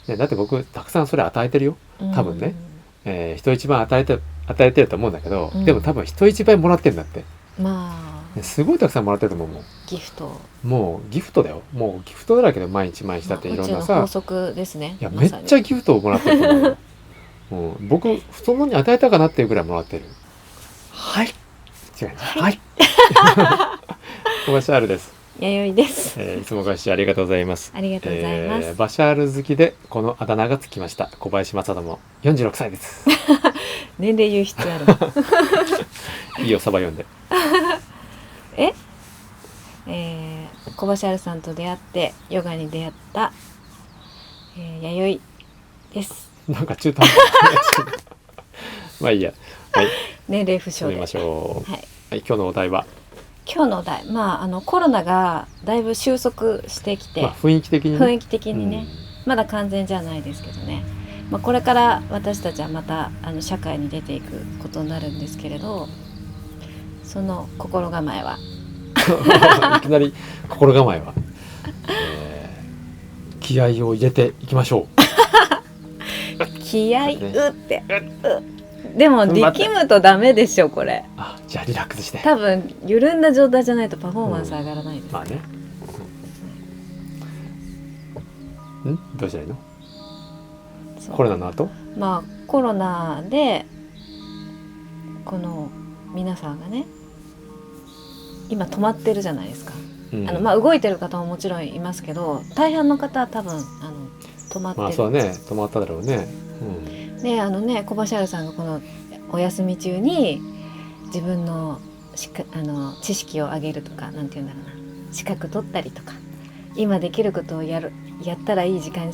ね、だって僕たくさんそれ与えてるよ多分ね、人一倍与えてると思うんだけど、でも多分人一倍もらってるんだって、まあすごいたくさんもらってると思うもん。ギフト、もうギフトだよ、もうギフトだらけで毎日毎日だっていろんなさ、宇宙の法則ですね。いやめっちゃギフトをもらってると思うよ僕そんなに与えたかなっていうぐらいもらってる。はい違います、はい小林あるです。弥生です、いつもご視聴ありがとうございます。ありがとうございます、バシャール好きでこのあだ名がつきました小林正人も46歳です年齢言う必要あるいいよサバ読んで小林あるさんと出会ってヨガに出会った、弥生です。なんか中途半端まあいいや、はい、年齢不詳で読みましょう。はい、はい、今日のお題は今日のお題、コロナがだいぶ収束してきて、雰囲気的にね、雰囲気的にね、まだ完全じゃないですけどね、これから私たちはまた社会に出ていくことになるんですけれど、その心構えはいきなり心構えは、気合を入れていきましょう気合うってでも力むとダメでしょこれ。じゃあリラックスして、多分緩んだ状態じゃないとパフォーマンス上がらないです、まあね、どうしたらいいの？コロナの後？コロナでこの皆さんがね今止まってるじゃないですか、動いてる方ももちろんいますけど、大半の方は多分止まってる。そうだね、止まっただろうね、で小林あるさんがこのお休み中に自分の知識を上げるとか、なんていうんだろうな、資格取ったりとか今できることをやったらいい時間に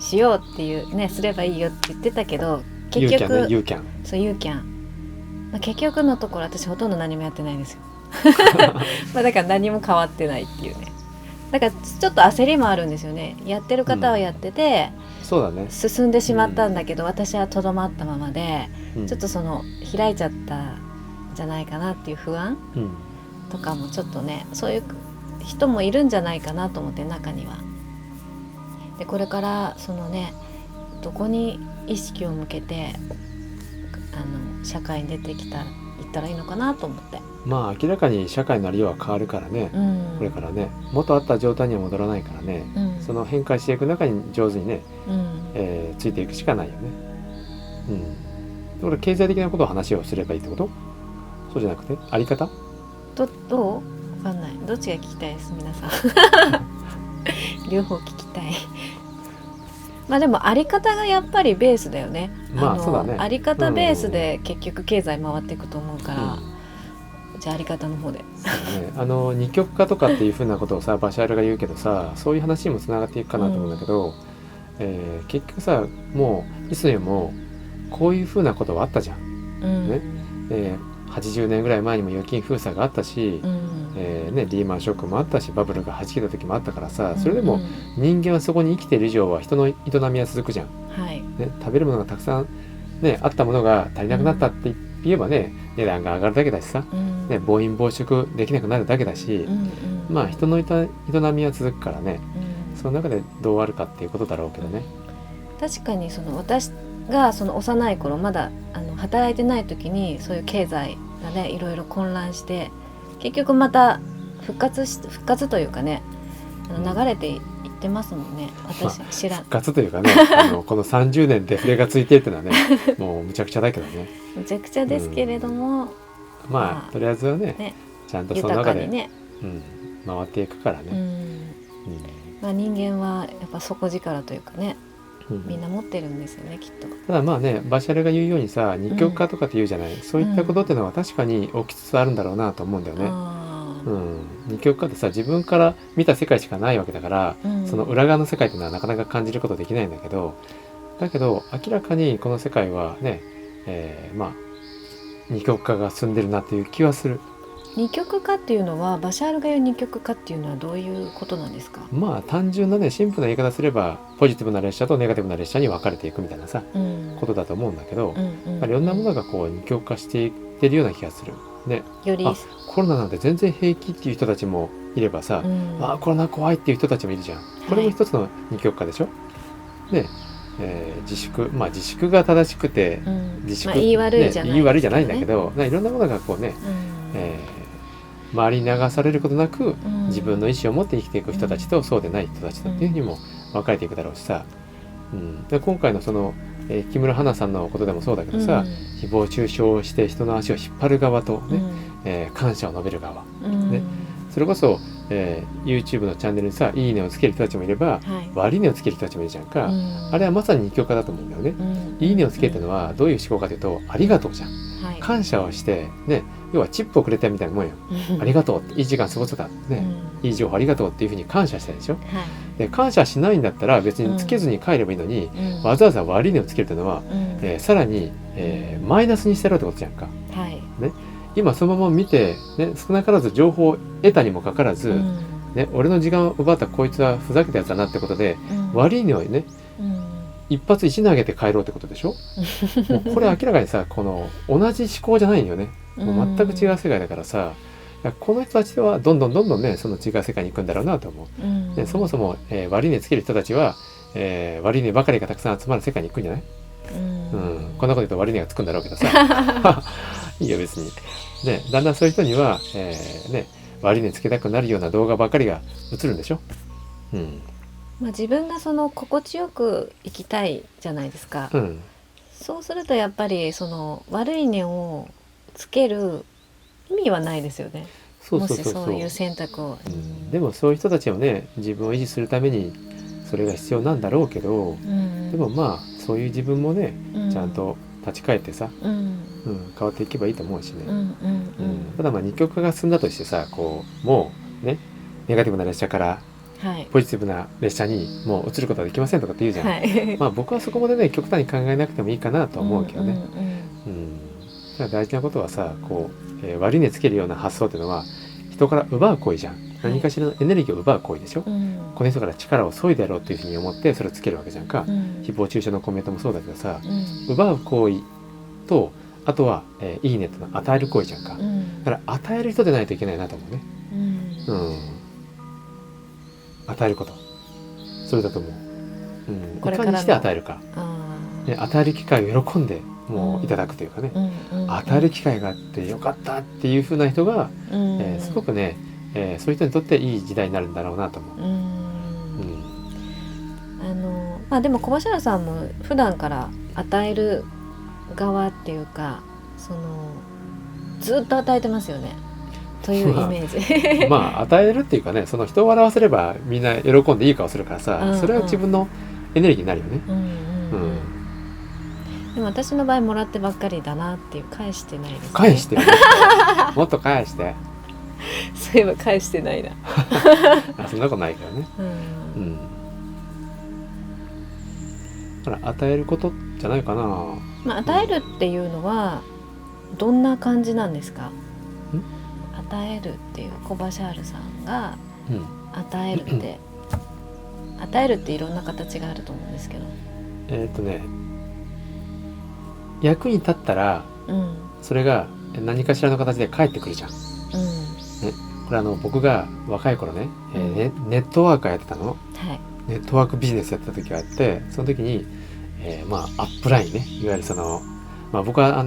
しようっていうね、すればいいよって言ってたけど、結局ユーキャン、そうユーキャン、結局のところ私ほとんど何もやってないんですよだから何も変わってないっていうね。だからちょっと焦りもあるんですよね。やってる方はやってて、そうだね、進んでしまったんだけど、私はとどまったままで、ちょっと開いちゃったんじゃないかなっていう不安、とかもちょっとね、そういう人もいるんじゃないかなと思って、中には。でこれからどこに意識を向けて社会に出ていったらいいのかなと思って。明らかに社会のありようは変わるからね、これからね、元あった状態には戻らないからね、その変化していく中に上手にね、ついていくしかないよね。これ経済的なことを話をすればいいってこと？そうじゃなくてあり方？どう？分かんない。どっちが聞きたいです、皆さん両方聞きたいでもあり方がやっぱりベースだよね。そうだね、あり方ベースで結局経済回っていくと思うから、じゃああり方の方で。そうね、二極化とかっていうふうなことをさバシャールが言うけどさ、そういう話にもつながっていくかなと思うんだけど、結局さ、もういつでもこういうふうなことはあったじゃん、ね、80年ぐらい前にも預金封鎖があったし、リーマンショックもあったし、バブルが弾けた時もあったからさ、それでも人間はそこに生きている以上は人の営みは続くじゃん、食べるものがたくさん、あったものが足りなくなったって言えばね、値段が上がるだけだしさ、暴飲暴食できなくなるだけだし、人の営みは続くからね、その中でどうあるかっていうことだろうけどね。確かに私が幼い頃、まだ働いてない時にそういう経済がねいろいろ混乱して、結局また復活というかね、流れていってますもんね。私知らん、復活というかねこの30年デフレがついてってのはねもうむちゃくちゃだけどね、むちゃくちゃですけれども、とりあえずはね、ちゃんとその中で、ね、回っていくからね、人間はやっぱ底力というかね、みんな持ってるんですよね、きっと。ただバシャルが言うようにさ、二極化とかって言うじゃない、そういったことっていうのは確かに起きつつあるんだろうなと思うんだよね。二極化ってさ、自分から見た世界しかないわけだから、その裏側の世界っていうのはなかなか感じることできないんだけど、明らかにこの世界はね、二極化が進んでるなっていう気はする。二極化っていうのは、バシャールが言う二極化っていうのはどういうことなんですか？単純なね、シンプルな言い方すれば、ポジティブな列車とネガティブな列車に分かれていくみたいなさ、ことだと思うんだけど、いろんなものがこう二極化していってるような気がするね。よりコロナなんて全然平気っていう人たちもいればさ、コロナ怖いっていう人たちもいるじゃん。これも一つの二極化でしょ。ね、自粛自粛が正しくて、自粛、言い悪いじゃない、言い悪いじゃないんだけど、いろんなものがこうね、周りに流されることなく、自分の意思を持って生きていく人たちと、そうでない人たちとっていうふうにも分かれていくだろうしさ、で今回のその、木村花さんのことでもそうだけどさ、誹謗中傷をして人の足を引っ張る側とね、感謝を述べる側、ね、それこそ、YouTube のチャンネルにさ、いいねをつける人たちもいれば、悪いねをつける人たちもいるじゃんか、あれはまさに二極化だと思うんだよね。いいねをつけるっていうのはどういう思考かというと、ありがとうじゃん、感謝をしてね、要はチップをくれたみたいなもんよ。ありがとうって、いい時間過ごせたね、いい情報ありがとうっていうふうに感謝したでしょ、で感謝しないんだったら別につけずに帰ればいいのに、わざわざ悪いねをつけるというのは、さらに、マイナスにしてやろうってことじゃんか、ね、今そのまま見て、ね、少なからず情報を得たにもかかわらず、ね、俺の時間を奪ったこいつはふざけたやつだなってことで、悪いねをね、一発石投げて帰ろうってことでしょもうこれ明らかにさ、この同じ思考じゃないよね。もう全く違う世界だからさ、この人たちはどんどんね、その違う世界に行くんだろうなと思う、でそもそも、悪いねつける人たちは、悪いねばかりがたくさん集まる世界に行くんじゃない、こんなこと言うと悪いねがつくんだろうけどさいいよ別に、ね、だんだんそういう人には、ね、悪いねつけたくなるような動画ばかりが映るんでしょ、自分がその心地よく生きたいじゃないですか、そうするとやっぱりその悪いねをつける意味はないですよね。もしそういう選択を、でもそういう人たちをね、自分を維持するためにそれが必要なんだろうけど、でもそういう自分もね、ちゃんと立ち返ってさ、変わっていけばいいと思うしね。ただ二極化が進んだとしてさ、こうもうね、ネガティブな列車からポジティブな列車にもう移ることはできませんとかって言うじゃん、僕はそこまでね極端に考えなくてもいいかなと思うけどね。大事なことはさ、こう、悪いねつけるような発想っていうのは人から奪う行為じゃん。何かしらのエネルギーを奪う行為でしょ、この人から力を削いでやろうっていうふうに思ってそれをつけるわけじゃんか、誹謗中傷のコメントもそうだけどさ、奪う行為と、あとは、いいねってのは与える行為じゃんか、だから与える人でないといけないなと思うね。与えること、それだと思う、いかにして与えるか、与える機会を喜んでもういただくというかね、与える機会があってよかったっていう風な人が、すごくね、そういう人にとっていい時代になるんだろうなと思う。でも小柱さんも普段から与える側っていうか、そのずっと与えてますよねというイメージ与えるっていうかね、その人を笑わせればみんな喜んでいい顔するからさ、それは自分のエネルギーになるよね。でも私の場合もらってばっかりだなっていう、返してないですね。返してよもっと返してそういえば返してないなそんなことないけどね。だから与えることじゃないかな。与えるっていうのはどんな感じなんですか？与えるっていう、コバシャールさんが与えるって、与えるっていろんな形があると思うんですけど、役に立ったら、それが何かしらの形で返ってくるじゃん、これ僕が若い頃ね、ネットワーカーやってたの、ネットワークビジネスやってた時があって、その時に、アップラインね、いわゆるその、僕は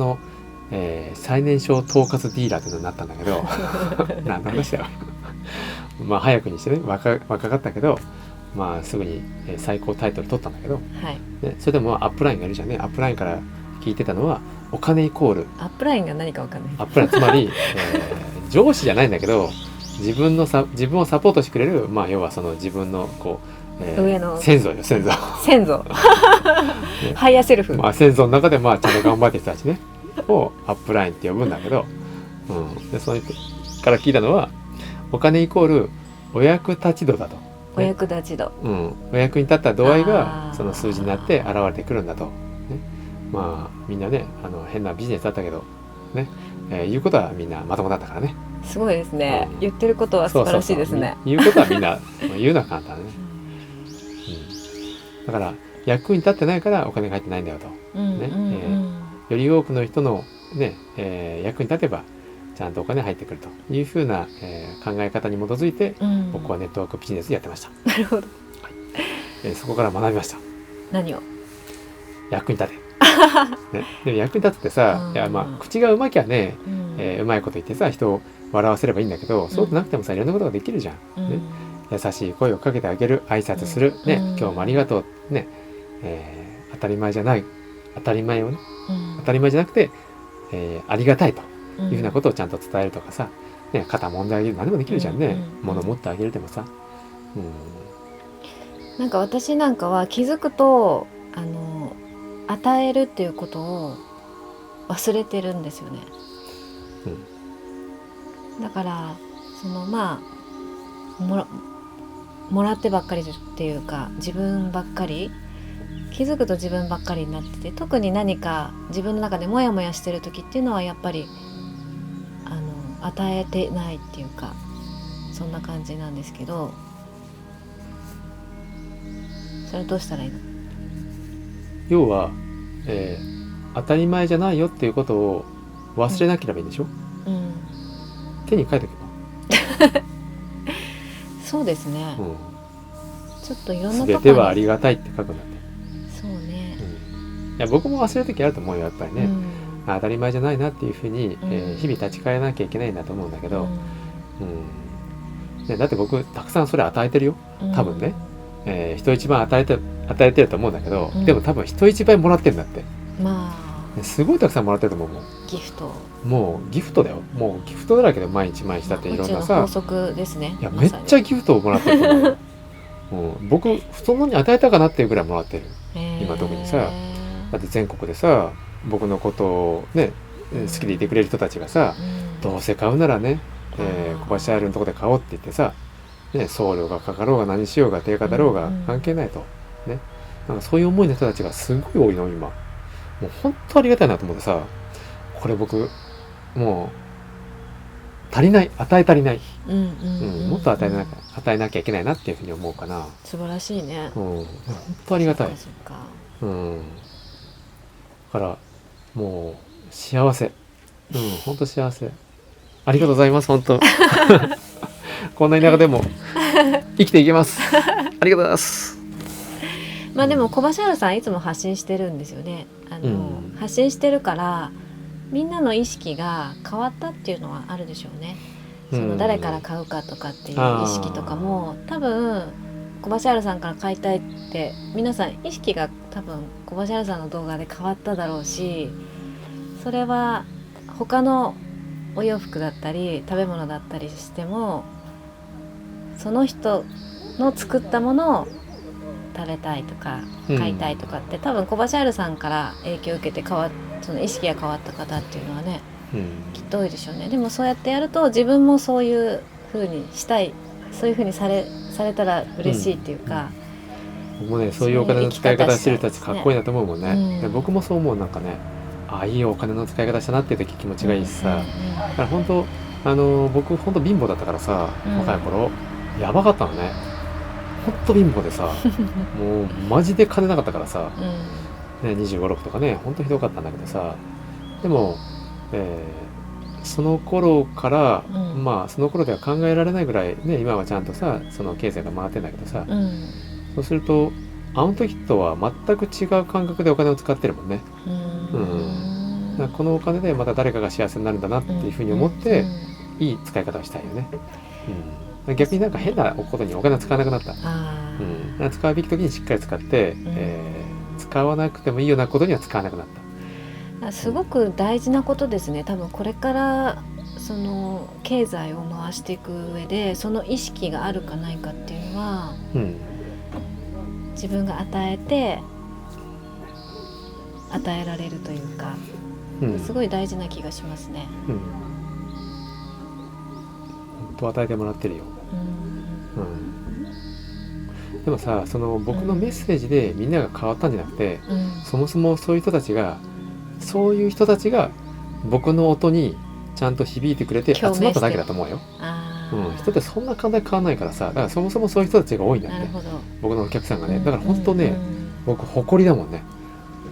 最年少統括ディーラーっていうのになったんだけど何の話だよ早くにしてね、若かったけど、すぐに最高タイトル取ったんだけど、それでもアップラインがいるじゃんね。アップラインから聞いてたのは、お金イコール、アップラインが何か分かんない。アップラインつまり、上司じゃないんだけど、自分をサポートしてくれる、要はその自分のこう、上の先祖よ、先祖ハイヤーセルフ、先祖の中でちゃんと頑張ってる人たちねをアップラインって呼ぶんだけど、でその人から聞いたのは、お金イコールお役立ち度だと、お役立ち度、お役に立った度合いがその数字になって現れてくるんだと、みんなね、変なビジネスだったけどね、言うことはみんなまともだったからね。すごいですね、言ってることは素晴らしいですね。言うことはみんな言うのは簡単ね、だから役に立ってないからお金が入ってないんだよと、より多くの人のね、役に立てばちゃんとお金入ってくるというふうな、考え方に基づいて、僕はネットワークビジネスやってました。なるほど、そこから学びました。何を？役に立て、ね、でも役に立つってさ、いやまあ口がうまきゃね、うまいこと言ってさ人を笑わせればいいんだけど、そうでなくてもさいろんなことができるじゃん、ね、優しい声をかけてあげる、挨拶する、ね、今日もありがとう、ね、当たり前じゃない、当たり前をね、当たり前じゃなくて、ありがたいというふうなことをちゃんと伝えるとかさ、ね、肩揉んであげる、何でもできるじゃんね、物持ってあげるでもさ、なんか私なんかは気づくと与えるっていうことを忘れてるんですよね、だからそのまあもらってばっかりっていうか、自分ばっかり、気づくと自分ばっかりになってて、特に何か自分の中でモヤモヤしてる時っていうのはやっぱり与えてないっていうか、そんな感じなんですけど、それどうしたらいいの？要は、当たり前じゃないよっていうことを忘れなければいいんでしょ、手に書いておけばそうですね、ちょっといろんなところに全てはありがたいって書くんだって。そうね、いや僕も忘れる時あると思うよやっぱりね、当たり前じゃないなっていうふうに、日々立ち返らなきゃいけないんだと思うんだけど、ね、だって僕たくさんそれ与えてるよ多分ね、人一番与えてると思うんだけど、でも多分人一倍もらってるんだって、まあすごいたくさんもらってると思うもん。ギフト、もうギフトだよ、もうギフトだらけで毎日だっていろんなさ、法則ですね。いやめっちゃギフトをもらってると思うよ僕そんなに与えたかなっていうぐらいもらってる、今特にさ、だって全国でさ僕のことをね好きでいてくれる人たちがさ、どうせ買うならね、小橋アイルのとこで買おうって言ってさ、ね、送料がかかろうが何しようが定価だろうが関係ないと、ね、なんかそういう思いの人たちがすごい多いの今。もう本当ありがたいなと思ってさ、これ僕もう足りない、与え足りない、もっと与えなきゃいけないなっていうふうに思うかな。素晴らしいね。本当ありがたい。そっかだからもう幸せ、本当幸せ。ありがとうございます本当こんな田舎でも生きていけますありがとうございます。まあでも小橋原さんいつも発信してるんですよね。発信してるからみんなの意識が変わったっていうのはあるでしょうね。その誰から買うかとかっていう意識とかも多分小橋原さんから買いたいって皆さん意識が多分小橋原さんの動画で変わっただろうし、それは他のお洋服だったり食べ物だったりしてもその人の作ったものを食べたいとか買いたいとかって、多分小橋原さんから影響を受けてその意識が変わった方っていうのはね、きっと多いでしょうね。でもそうやってやると自分もそういう風にしたい、そういう風にされたら嬉しいっていうか、僕もねそういうお金の使い方してる人たちかっこいいなと思うもんね、で僕もそう思う。なんかね、いいお金の使い方したなっていう時気持ちがいいしさ、だから本当僕本当貧乏だったからさ、若い頃やばかったのね、ほんと貧乏でさもうマジで金なかったからさ、25、6とかね、ほんとひどかったんだけどさ、でも、その頃から、まあその頃では考えられないぐらいね、今はちゃんとさその経済が回ってんだけどさ、そうするとあの時とは全く違う感覚でお金を使ってるもんね。だからこのお金でまた誰かが幸せになるんだなっていうふうに思って、いい使い方をしたいよね。逆になんか変なことにお金を使わなくなった。使うべき時にしっかり使って、使わなくてもいいようなことには使わなくなった。すごく大事なことですね。多分これからその経済を回していく上でその意識があるかないかっていうのは、自分が与えて与えられるというか、すごい大事な気がしますね。本当与えてもらってるよ。でもさ、その僕のメッセージでみんなが変わったんじゃなくて、そもそもそういう人たちが僕の音にちゃんと響いてくれて集まっただけだと思うよ。人ってそんな簡単に変わらないからさ、だからそもそもそういう人たちが多いんだって、僕のお客さんがね。だから本当ね、僕誇りだもんね。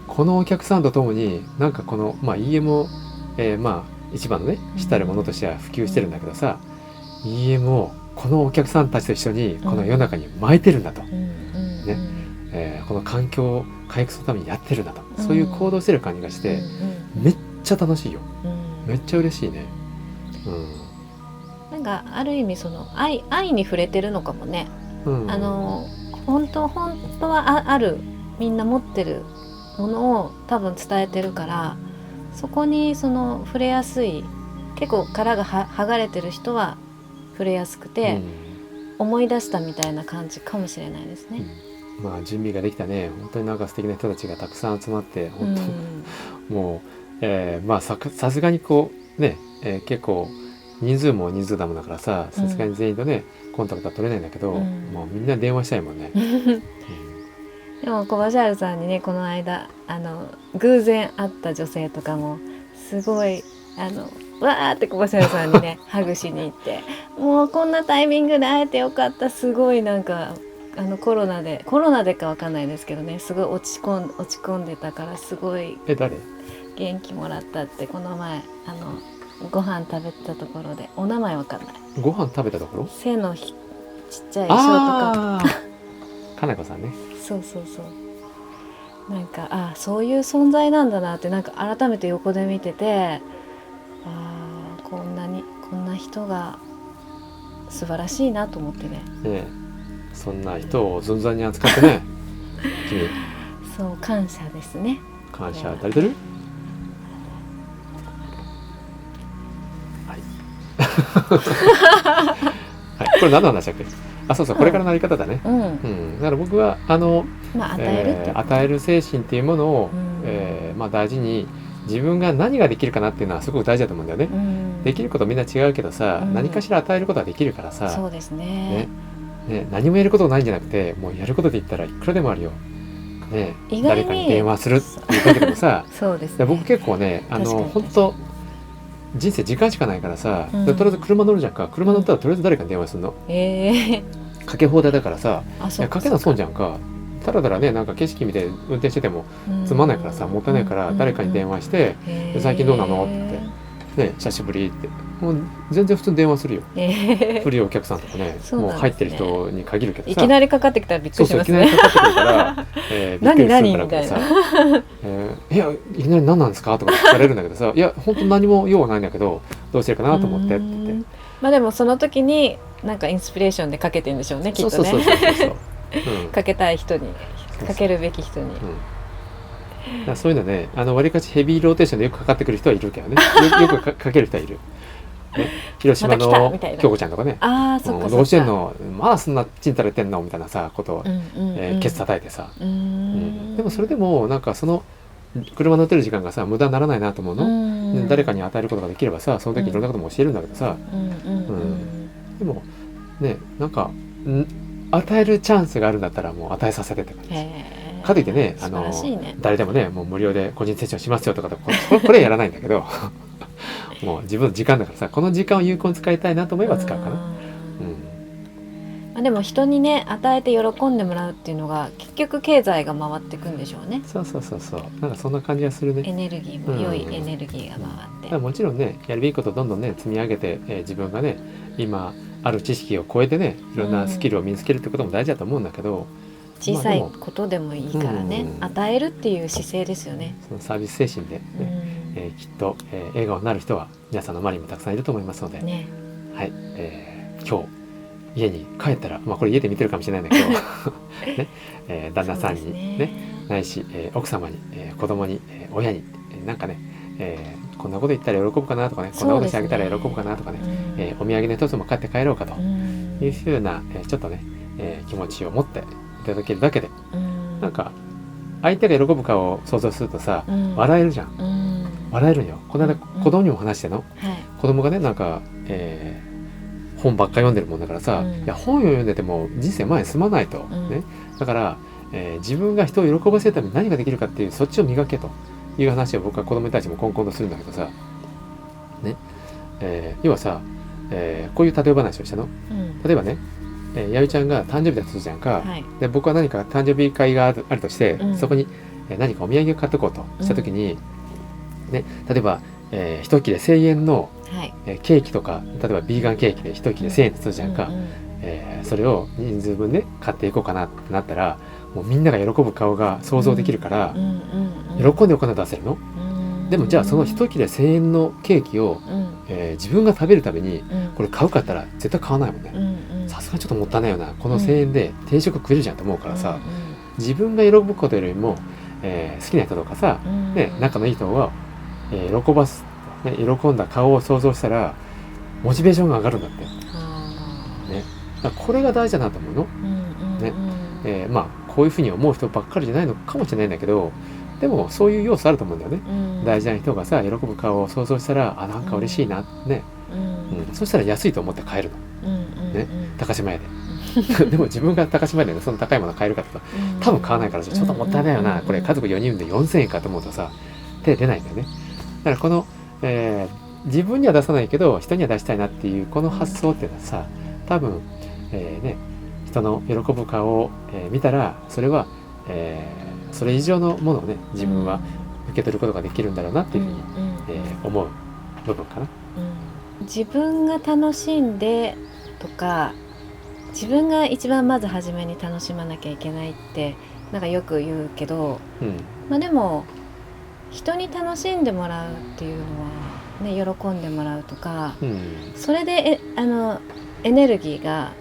このお客さんとともになんかこの、EM を、一番のね主たるものとしては普及してるんだけどさ、EM をこのお客さんたちと一緒にこの世の中に巻いてるんだと、ね。この環境を回復するためにやってるんだと、そういう行動してる感じがして、めっちゃ楽しいよ、めっちゃ嬉しいね、なんかある意味その愛に触れてるのかもね、本当はある、みんな持ってるものを多分伝えてるから、そこにその触れやすい、結構殻が剥がれてる人は触れやすくて、思い出したみたいな感じかもしれないですね、まあ準備ができたね、本当になんか素敵な人たちがたくさん集まって、本当、もう、まあさすがにこうね、結構人数も人数だもんだからさ、さすがに全員とね、コンタクトは取れないんだけど、もうみんな電話したいもんね。でもコバシャールさんにね、この間偶然会った女性とかもすごいわーってコバシャールさんにねハグしに行って、もうこんなタイミングで会えてよかった、すごいなんかコロナでかわかんないですけどね、すごい落ち込んでたから、すごい誰元気もらったって、この前ご飯食べたところで、お名前わかんない、ご飯食べたところ、背のちっちゃいショートカットかなこさんね、そうなんかそういう存在なんだなって、なんか改めて横で見てて、こんな人が素晴らしいなと思ってね。そんな人を存在に扱ってね君、そう感謝ですね。感謝されてる。はい、はい、これ何の話だっけ。そうこれからのあり方だね、だから僕は与える精神っていうものを、大事に、自分が何ができるかなっていうのはすごく大事だと思うんだよね、できることみんな違うけどさ、何かしら与えることはできるからさ、そうですね。何もやることないんじゃなくて、もうやることで言ったらいくらでもあるよ、誰かに電話するっていうだけでもさそうですね、僕結構ね本当人生時間しかないからさ、とりあえず車乗るじゃんか、車乗ったらとりあえず誰かに電話するの、かけ放題だからさ、かけな損じゃんか、ただただね、なんか景色見て運転しててもつまんないからさ、もったいないから誰かに電話して、最近どうなのってね、久しぶりって、もう全然普通に電話するよ、古いお客さんとかね、もう入ってる人に限るけどさ、いきなりかかってきたらびっくりしますね。いきなりかかってくるからびっくりするからみたいな、いやいきなり何なんですかとか聞かれるんだけどさ、いや本当何も用はないんだけどどうしてるかなと思ってって言って、でもその時になんかインスピレーションでかけてんでしょうね、きっとね。かけたい人に、かけるべき人に。そういうのね、わりかしヘビーローテーションでよくかかってくる人はいるけどね、よくかける人はいる。広島の京子ちゃんとかね、どうしてんの、まだそんなちんたれてんのみたいなさことをケツ叩いてさ、でもそれでもなんかその車乗ってる時間がさ無駄にならないなと思うの、誰かに与えることができればさ、その時いろんなことも教えるんだけどさ、でもね、なんか与えるチャンスがあるんだったらもう与えさせてって感じです。かといってね、誰でもね、もう無料で個人セッションしますよとかこれやらないんだけどもう自分の時間だからさ、この時間を有効に使いたいなと思えば使うかな。でも人にね与えて喜んでもらうっていうのが結局経済が回っていくんでしょうね。そうなんかそんな感じがするね。エネルギーも良いエネルギーが回って、もちろんね、やるべきことをどんどんね積み上げて、自分がね今ある知識を超えてね、いろんなスキルを身につけるってことも大事だと思うんだけど、小さいことでもいいからね、与えるっていう姿勢ですよね。そのサービス精神で、きっと、笑顔になる人は皆さんの周りにもたくさんいると思いますので、はい、今日家に帰ったら、これ家で見てるかもしれないんだけど、ね、旦那さんにね、ないし、奥様に、子供に、親に、なんかね、こんなこと言ったら喜ぶかなとかね、こんなことしてあげたら喜ぶかなとかね、お土産の一つも買って帰ろうかというふうな、ちょっとね、気持ちを持っていただけるだけで、なんか相手が喜ぶ顔を想像するとさ、笑えるじゃん、笑えるんよ。この間子供にも話しての、子供がね、なんか、本ばっか読んでるもんだからさ、いや本を読んでても人生前に進まないと、ね、だから、自分が人を喜ばせるために何ができるかっていう、そっちを磨けという話を僕は子供に対してもコンコンとするんだけどさ、ね、要はさ、こういう例え話をしたの、例えばね、やゆちゃんが誕生日だとするじゃんか、で僕は何か誕生日会があるとして、そこに何かお土産を買っておこうとした時に、ね、例えば、一切れ1000円の、ケーキとか、例えばビーガンケーキで一切れ1000円ってするじゃんか、それを人数分で買っていこうかなってなったら、もうみんなが喜ぶ顔が想像できるから、喜んでお金出せるの。でもじゃあその一切れ1000円のケーキを、自分が食べるためにこれ買うかったら絶対買わないもんね。さすがにちょっともったいないよな、この1000円で定食食えるじゃんと思うからさ、自分が喜ぶことよりも、好きな人とかさ、ね、仲のいい人を、喜ばす、ね、喜んだ顔を想像したらモチベーションが上がるんだって、ね、だからこれが大事だなと思うの、ね。まあこういうふうに思う人ばっかりじゃないのかもしれないんだけど、でもそういう要素あると思うんだよね、大事な人がさ喜ぶ顔を想像したら、あ、なんか嬉しいなね、そしたら安いと思って買えるの、ね、高島屋ででも自分が高島屋で、ね、その高いもの買えるかとか多分買わないから、ちょっともったいないよな、これ家族4人で4000円かと思うとさ手出ないんだよね。だからこの、自分には出さないけど人には出したいなっていうこの発想っていうのはさ、多分、ね、人の喜ぶ顔を、見たらそれは、それ以上のものをね自分は受け取ることができるんだろうなっていうふうに、思う部分かな。自分が楽しんでとか、自分が一番まず初めに楽しまなきゃいけないってなんかよく言うけど、まあでも人に楽しんでもらうっていうのは、ね、喜んでもらうとか、それでエネルギーが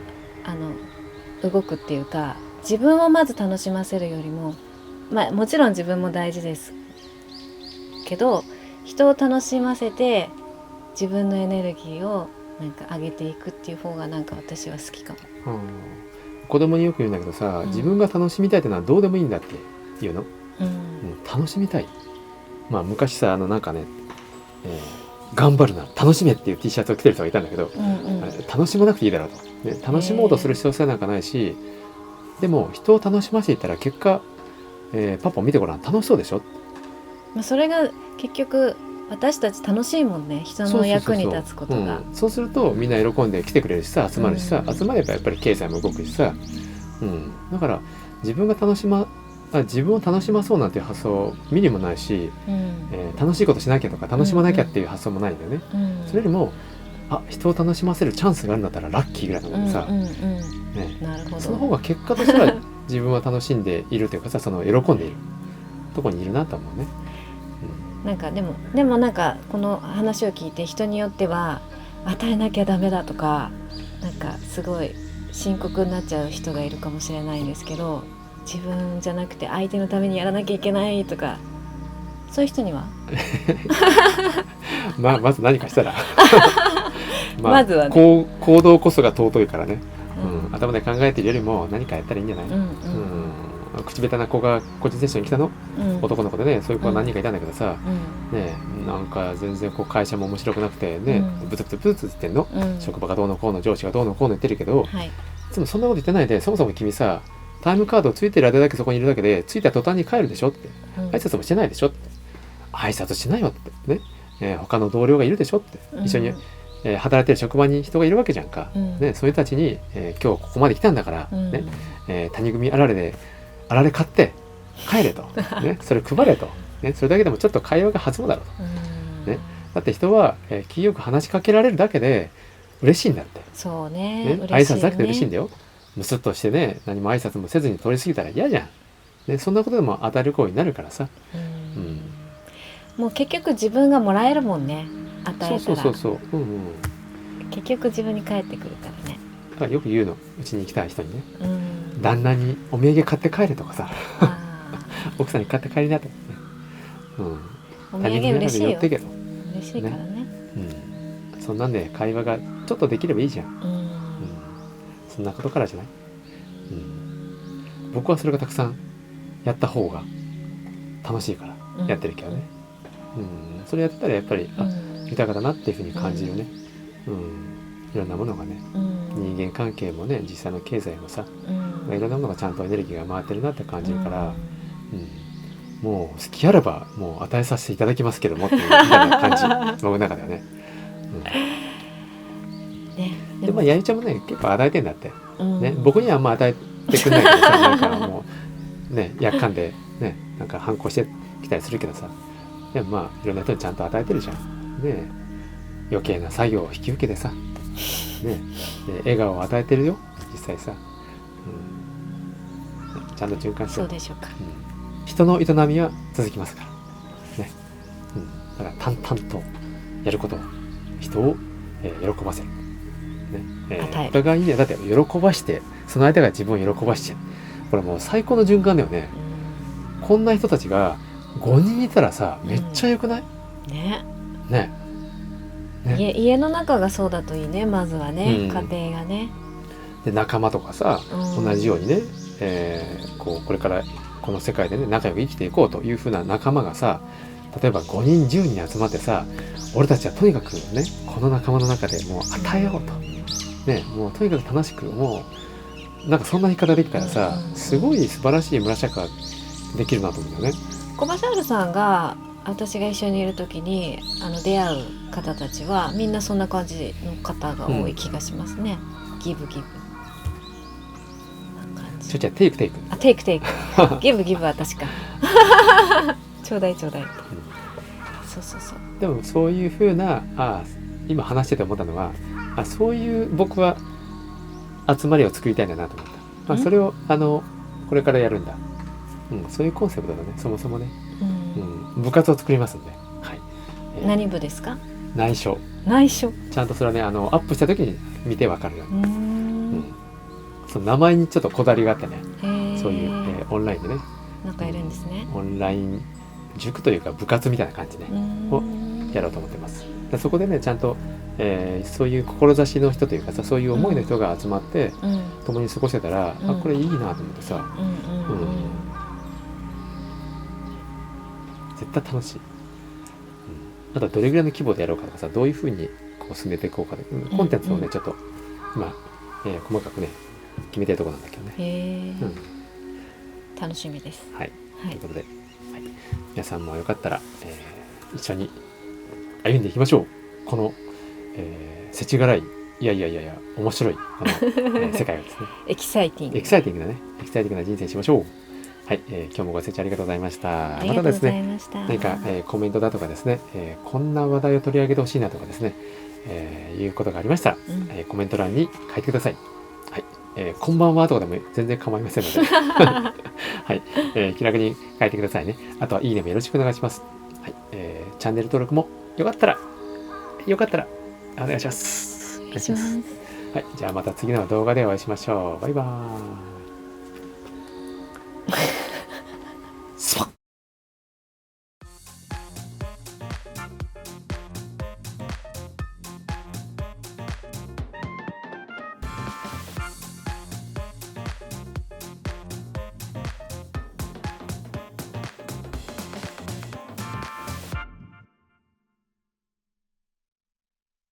動くっていうか、自分をまず楽しませるよりも、まあもちろん自分も大事ですけど、人を楽しませて自分のエネルギーをなんか上げていくっていう方がなんか私は好きかも。子供によく言うんだけどさ、自分が楽しみたいってのはどうでもいいんだって言うの、楽しみたい。まあ昔さなんかね、頑張るな楽しめっていう T シャツを着てる人がいたんだけど、楽しまなくていいだろうと、ね、楽しもうとする必要性なんかないし、でも人を楽しませていったら結果、パパ見てごらん楽しそうでしょ。それが結局私たち楽しいもんね、人の役に立つことが。そうするとみんな喜んで来てくれるしさ、集まるしさ、集まればやっぱり経済も動くしさ、だから自分を楽しまそうなんていう発想ミリもないし、楽しいことしなきゃとか楽しまなきゃっていう発想もないんだよね、それよりも人を楽しませるチャンスがあるんだったらラッキーぐらいなのでさ、なるほど。その方が結果としては自分は楽しんでいるというかさ、その喜んでいるところにいるなと思うね。なんかでもなんかこの話を聞いて、人によっては与えなきゃダメだとか、なんかすごい深刻になっちゃう人がいるかもしれないんですけど、自分じゃなくて相手のためにやらなきゃいけないとか、そういう人にはまず何かしたらまずは、ね、行動こそが尊いからね、頭で考えているよりも何かやったらいいんじゃない。口下手な子が個人セッションに来たの、男の子でね、そういう子は何人かいたんだけどさ、なんか全然こう会社も面白くなくてね、ブツブツ言ってんの、職場がどうのこうの、上司がどうのこうの言ってるけど、いつもそんなこと言ってないで、そもそも君さタイムカードついてる間だけそこにいるだけで、ついた途端に帰るでしょって、挨拶もしてないでしょって、挨拶しないよってね、他の同僚がいるでしょって、一緒に、働いてる職場に人がいるわけじゃんか、ね、そういう人たちに、今日ここまで来たんだから、谷組あられ買って帰れと、それ配れと、それだけでもちょっと会話が弾むだろうと、だって人は、気よく話しかけられるだけで嬉しいんだって。そうね、挨拶だけで嬉しいんだよ。ムスッとしてね、何も挨拶もせずに通り過ぎたら嫌じゃん、そんなことでも当たる行為になるからさ、もう結局自分がもらえるもんね、与えたら。そう結局自分に返ってくるからね。だからよく言うの、うちに来た人にね、旦那にお土産買って帰れとかさ奥さんに買って帰りなとかね、お土産嬉しいよ、嬉しいからね、そんなんで会話がちょっとできればいいじゃん、そんなことからじゃない、僕はそれがたくさんやった方が楽しいからやってるけどね、それやってたらやっぱり豊かだなっていうふうに感じるね、いろんなものがね、人間関係もね、実際の経済もさ、いろんなものがちゃんとエネルギーが回ってるなって感じるから、もう好きあらばもう与えさせていただきますけどもっていうみたいな感じ僕の中ではね、でもやゆちゃんもね結構与えてんだって、僕にはあんま与えてくれないけどさ、なんかもうねやっかんでね、なんか反抗してきたりするけどさ、でもまあいろんな人にちゃんと与えてるじゃんね、余計な作業を引き受けてさ、笑顔を与えてるよ実際さ、ちゃんと循環してそうでしょうか。人の営みは続きますからね、だから淡々とやることは人を、喜ばせる、お互いにね、だって喜ばしてその相手が自分を喜ばして、これもう最高の循環だよね。こんな人たちが5人いたらさ、めっちゃ良くない？ね家の中がそうだといいね、まずはね、家庭がね。で仲間とかさ、同じようにね、これからこの世界でね仲良く生きていこうというふうな仲間がさ、例えば5人10人集まってさ、俺たちはとにかくねこの仲間の中でもう与えようと、ね、もうとにかく楽しく、もうなんかそんな言い方できたらさ、すごい素晴らしい村社会できるなと思うんだよね。コバシャールさんが私が一緒にいる時に出会う方たちはみんなそんな感じの方が多い気がしますね。ギブギブな感じ。じゃあテイクテイク。テイクテイク。ギブギブは確か。ちょうだいちょうだいって。そうそうそう。でもそういう風な今話してて思ったのは、そういう僕は集まりを作りたいんだなと思った。それをこれからやるんだ。そういうコンセプトだね、そもそもね。部活を作りますんで、はい。何部ですか？内緒。内緒。ちゃんとそれはね、アップした時に見てわかるよ。その名前にちょっとこだわりがあってね、そういう、オンラインでね。なんかいるんですね。オンライン塾というか部活みたいな感じねをやろうと思ってます。そこでね、ちゃんと、そういう志の人というかさ、そういう思いの人が集まって、共に過ごしてたら、これいいなと思ってさ、絶対楽しい。あとはどれぐらいの規模でやろうかとかさ、どういうふうにこう進めていこうかで、コンテンツをね、ちょっと今、細かくね決めてるところなんだけどね。楽しみです。はい。ということで、皆さんもよかったら、一緒に歩んでいきましょう。この、世知辛い、いや面白い世界をですね。エキサイティング。エキサイティングなね、エキサイティングな人生にしましょう。はい、今日もご清聴ありがとうございました。またですね、何か、コメントだとかですね、こんな話題を取り上げてほしいなとかですね、いうことがありましたら、コメント欄に書いてください。はい、こんばんはとかでも全然構いませんので、はい、気楽に書いてくださいね。あとはいいねもよろしくお願いします。はい、チャンネル登録もよかったらお願いします。お願いします。はい、じゃあまた次の動画でお会いしましょう。バイバーイ。